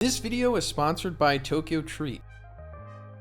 This video is sponsored by Tokyo Treat.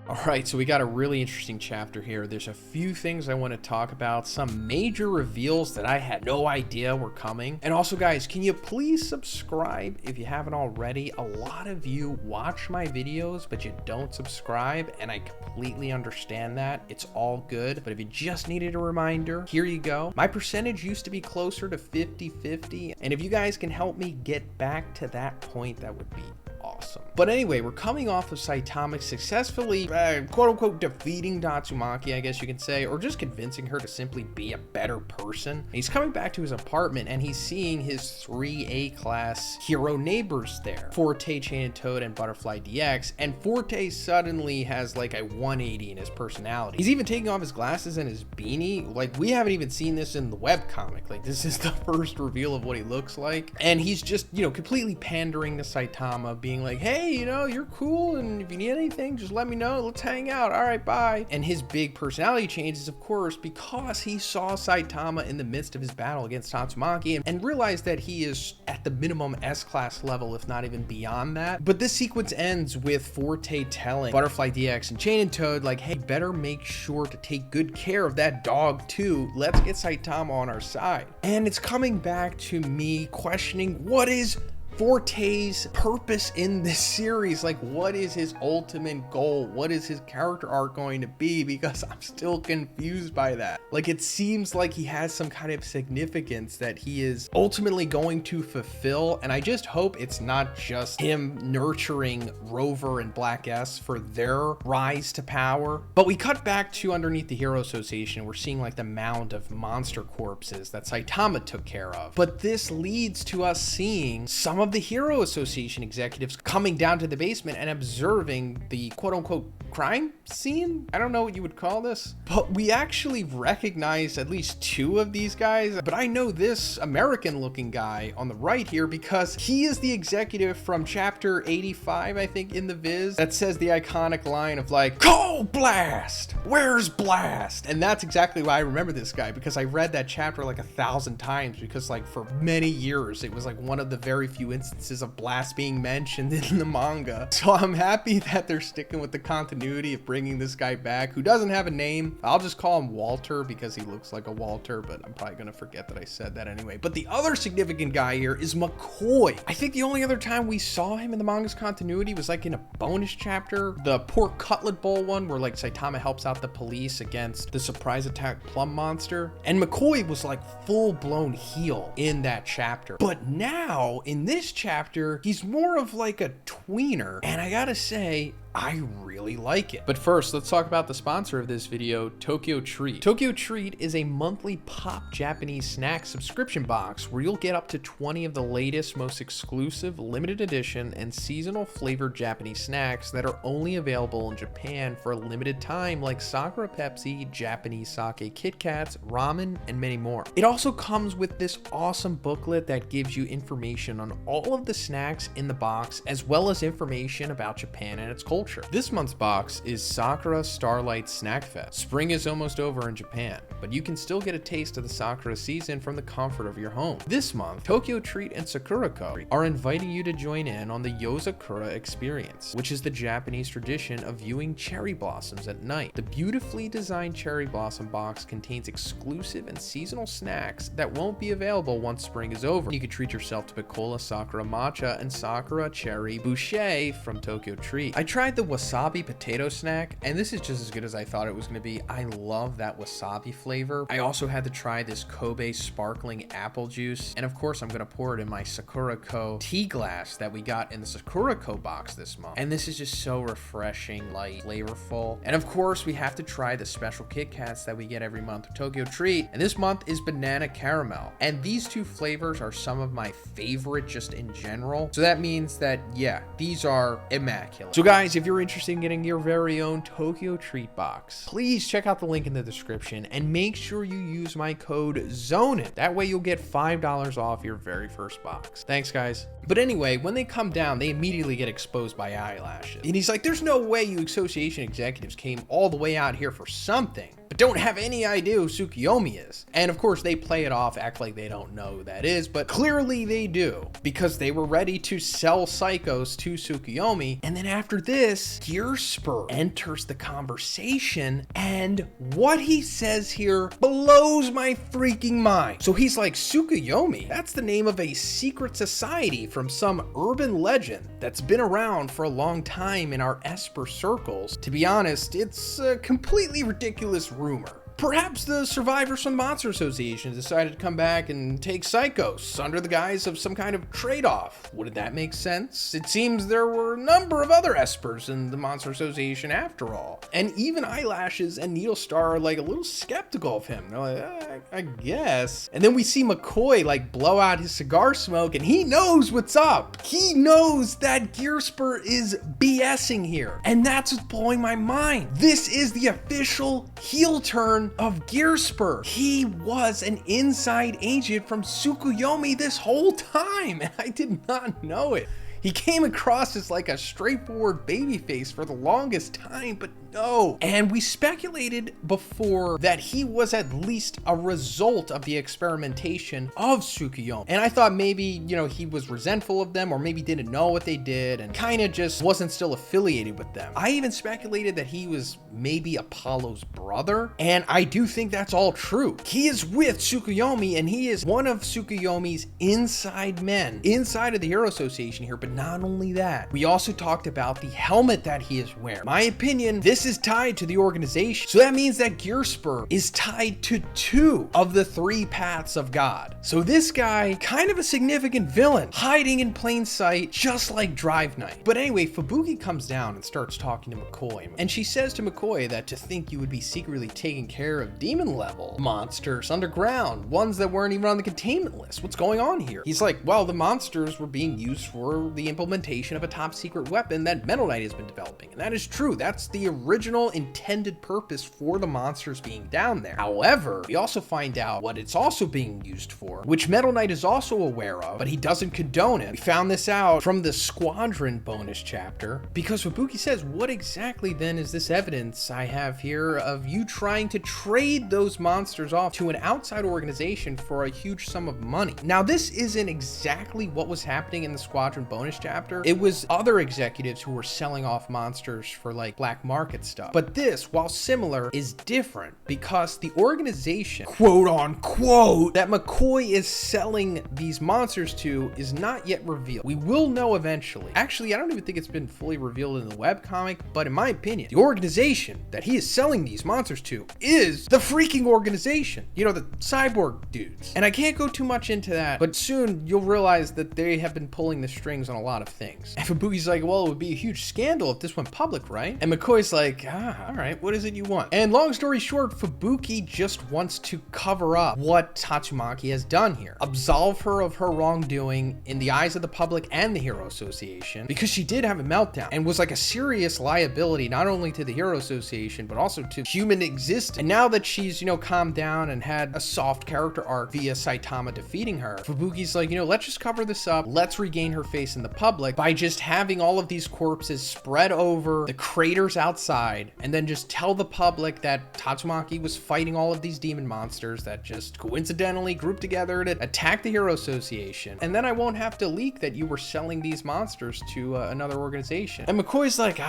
Alright, so we got a really interesting chapter here. There's a few things I want to talk about, some major reveals that I had no idea were coming. And also guys, can you please subscribe if you haven't already? A lot of you watch my videos, but you don't subscribe, and I completely understand that. It's all good, but if you just needed a reminder, here you go. My percentage used to be closer to 50-50, and if you guys can help me get back to that point, that would be awesome. But anyway, we're coming off of Saitama successfully quote-unquote defeating Tatsumaki, I guess you can say, or just convincing her to simply be a better person. And he's coming back to his apartment and he's seeing his 3 A-class hero neighbors there, Forte, Chain and Toad, and Butterfly DX. And Forte suddenly has like a 180 in his personality. He's even taking off his glasses and his beanie. Like, we haven't even seen this in the webcomic. Like, this is the first reveal of what he looks like. And he's just, you know, completely pandering to Saitama, being like, hey, you know, you're cool, and if you need anything, just let me know. Let's hang out. All right, bye. And his big personality change is, of course, because he saw Saitama in the midst of his battle against Tatsumaki and realized that he is at the minimum S-class level, if not even beyond that. But this sequence ends with Forte telling Butterfly DX and Chain and Toad, like, hey, better make sure to take good care of that dog too. Let's get Saitama on our side. And it's coming back to me questioning, what is Forte's purpose in this series? Like, what is his ultimate goal? What is his character arc going to be? Because I'm still confused by that. Like, it seems like he has some kind of significance that he is ultimately going to fulfill, and I just hope it's not just him nurturing Rover and Black S for their rise to power. But we cut back to underneath the Hero Association. We're seeing like the mound of monster corpses that Saitama took care of. But this leads to us seeing some of the Hero Association executives coming down to the basement and observing the quote-unquote crime scene. I don't know what you would call this, but we actually recognize at least 2 of these guys. But I know this American looking guy on the right here because he is the executive from chapter 85, I think, in the Viz, that says the iconic line of like, "Call Blast! Where's Blast?" And that's exactly why I remember this guy, because I read that chapter like 1,000 times, because like for many years it was like one of the very few instances of Blast being mentioned in the manga. So I'm happy that they're sticking with the continuity of bringing this guy back, who doesn't have a name. I'll just call him Walter because he looks like a Walter, but I'm probably gonna forget that I said that anyway. But the other significant guy here is McCoy. I think the only other time we saw him in the manga's continuity was like in a bonus chapter, the Pork Cutlet Bowl one, where like Saitama helps out the police against the surprise attack plum monster, and McCoy was like full-blown heel in that chapter. But now in this chapter, he's more of like a tweener, and I gotta say, I really like it. But first, let's talk about the sponsor of this video, Tokyo Treat. Tokyo Treat is a monthly pop Japanese snack subscription box where you'll get up to 20 of the latest, most exclusive, limited edition, and seasonal flavored Japanese snacks that are only available in Japan for a limited time, like Sakura Pepsi, Japanese sake Kit Kats, ramen, and many more. It also comes with this awesome booklet that gives you information on all of the snacks in the box, as well as information about Japan and its culture. This month's box is Sakura Starlight Snack Fest. Spring is almost over in Japan, but you can still get a taste of the Sakura season from the comfort of your home. This month, Tokyo Treat and Sakurako are inviting you to join in on the Yozakura experience, which is the Japanese tradition of viewing cherry blossoms at night. The beautifully designed cherry blossom box contains exclusive and seasonal snacks that won't be available once spring is over. You can treat yourself to Picola Sakura Matcha and Sakura Cherry Boucher from Tokyo Treat. I tried the wasabi potato snack, and this is just as good as I thought it was going to be. I love that wasabi flavor. I also had to try this Kobe sparkling apple juice, and of course I'm going to pour it in my Sakurako tea glass that we got in the Sakurako box this month. And this is just so refreshing, light, flavorful. And of course we have to try the special Kit Kats that we get every month with Tokyo Treat, and this month is banana caramel. And these 2 flavors are some of my favorite just in general. So that means that, yeah, these are immaculate. So guys, if you're interested in getting your very own Tokyo Treat box, please check out the link in the description and make sure you use my code Zhoniin. That way you'll get $5 off your very first box. Thanks, guys. But anyway, when they come down, they immediately get exposed by eyelashes. And he's like, there's no way you association executives came all the way out here for something. but don't have any idea who Tsukuyomi is. And of course they play it off, act like they don't know who that is, but clearly they do, because they were ready to sell Psychos to Tsukuyomi. And then after this, Gearspur enters the conversation, and what he says here blows my freaking mind. So he's like, Tsukuyomi, that's the name of a secret society from some urban legend that's been around for a long time in our Esper circles. To be honest, it's a completely ridiculous rumor. Perhaps the survivors from the Monster Association decided to come back and take Psychos under the guise of some kind of trade-off. Wouldn't that make sense? It seems there were a number of other Espers in the Monster Association after all. And even Eyelashes and Needlestar are like a little skeptical of him. They're like, I guess. And then we see McCoy like blow out his cigar smoke, and he knows what's up. He knows that Gearspur is BSing here. And that's what's blowing my mind. This is the official heel turn of Gearspur. He was an inside agent from Tsukuyomi this whole time, and I did not know it. He came across as like a straightforward babyface for the longest time, but no. And we speculated before that he was at least a result of the experimentation of Tsukuyomi. And I thought maybe, you know, he was resentful of them, or maybe didn't know what they did and kind of just wasn't still affiliated with them. I even speculated that he was maybe Apollo's brother, and I do think that's all true. He is with Tsukuyomi, and he is one of Tsukuyomi's inside men, inside of the Hero Association here. But not only that, we also talked about the helmet that he is wearing. My opinion, this is tied to the organization. So that means that Gearspur is tied to 2 of the 3 paths of God. So this guy, kind of a significant villain, hiding in plain sight, just like Drive Knight. But anyway, Fubuki comes down and starts talking to McCoy, and she says to McCoy that to think you would be secretly taking care of demon level monsters underground, ones that weren't even on the containment list. What's going on here? He's like, well, the monsters were being used for the implementation of a top secret weapon that Metal Knight has been developing. And that is true. That's the original intended purpose for the monsters being down there. However, we also find out what it's also being used for, which Metal Knight is also aware of, but he doesn't condone it. We found this out from the Squadron bonus chapter, because Fubuki says, what exactly then is this evidence I have here of you trying to trade those monsters off to an outside organization for a huge sum of money? Now, this isn't exactly what was happening in the Squadron bonus chapter. It was other executives who were selling off monsters for like black market stuff. But this, while similar, is different because the organization, quote unquote, that McCoy is selling these monsters to is not yet revealed. We will know eventually. Actually, I don't even think it's been fully revealed in the webcomic, but in my opinion, the organization that he is selling these monsters to is the freaking organization. You know, the cyborg dudes. And I can't go too much into that, but soon you'll realize that they have been pulling the strings on a lot of things. And Fubuki's like, well, it would be a huge scandal if this went public, right? And McCoy's like, all right, what is it you want? And long story short, Fubuki just wants to cover up what Tatsumaki has done here. Absolve her of her wrongdoing in the eyes of the public and the Hero Association, because she did have a meltdown and was like a serious liability, not only to the Hero Association, but also to human existence. And now that she's, you know, calmed down and had a soft character arc via Saitama defeating her, Fubuki's like, you know, let's just cover this up. Let's regain her face in the public by just having all of these corpses spread over the craters outside, and then just tell the public that Tatsumaki was fighting all of these demon monsters that just coincidentally grouped together to attack the Hero Association. And then I won't have to leak that you were selling these monsters to another organization. And McCoy's like,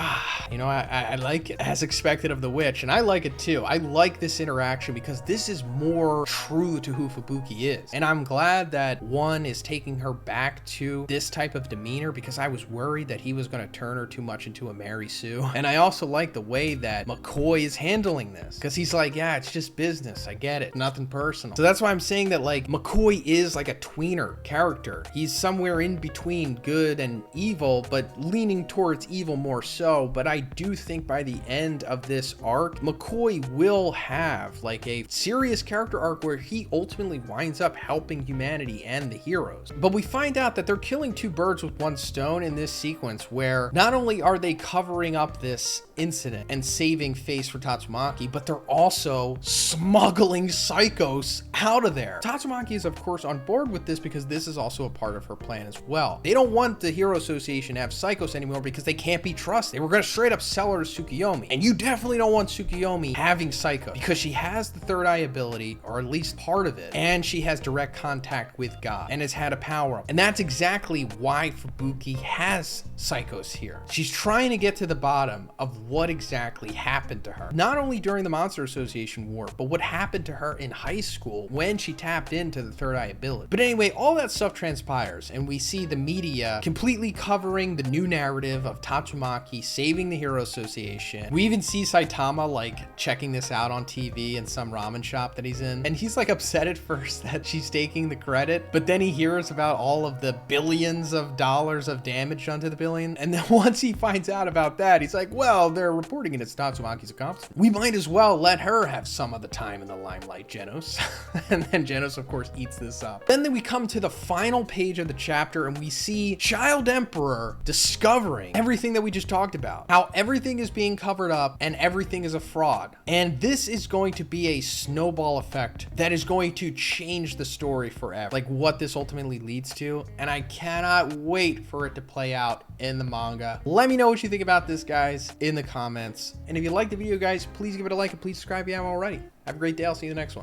you know, I like it, as expected of the witch. And I like it too. I like this interaction because this is more true to who Fubuki is. And I'm glad that one is taking her back to this type of demeanor, because I was worried that he was going to turn her too much into a Mary Sue. And I also like the way that McCoy is handling this, because he's like, yeah, it's just business. I get it. Nothing personal. So that's why I'm saying that like McCoy is like a tweener character. He's somewhere in between good and evil, but leaning towards evil more so. But I do think by the end of this arc, McCoy will have like a serious character arc where he ultimately winds up helping humanity and the heroes. But we find out that they're killing 2 birds with one stone in this sequence where not only are they covering up this incident and saving face for Tatsumaki, but they're also smuggling Psychos out of there. Tatsumaki is of course on board with this because this is also a part of her plan as well. They don't want the Hero Association to have Psychos anymore because they can't be trusted. They were going to straight up sell her to Tsukuyomi, and you definitely don't want Tsukuyomi having Psycho because she has the third eye ability, or at least part of it, and she has direct contact with God and has had a power up. And that's exactly why Fubuki has Psychos here. She's trying to get to the bottom of what exactly happened to her, not only during the Monster Association War, but what happened to her in high school when she tapped into the third eye ability. But anyway, all that stuff transpires, and we see the media completely covering the new narrative of Tatsumaki saving the Hero Association. We even see Saitama like checking this out on TV in some ramen shop that he's in, and he's like upset at first that she's taking the credit, but then he hears about all of the billions of dollars of damage done to the billion, and then once he finds out about that, he's like, well, they're reporting it as Tatsumaki's accomplishment. We might as well let her have some of the time in the limelight, Genos. And then Genos of course eats this up. Then we come to the final page of the chapter and we see Child Emperor discovering everything that we just talked about, how everything is being covered up and everything is a fraud. And this is going to be a snowball effect that is going to change the story forever, like what this ultimately leads to. And I cannot wait for it to play out in the manga. Let me know what you think about this, guys, in the comments. And if you like the video, guys, please give it a like and please subscribe if you haven't already. Have a great day. I'll see you in the next one.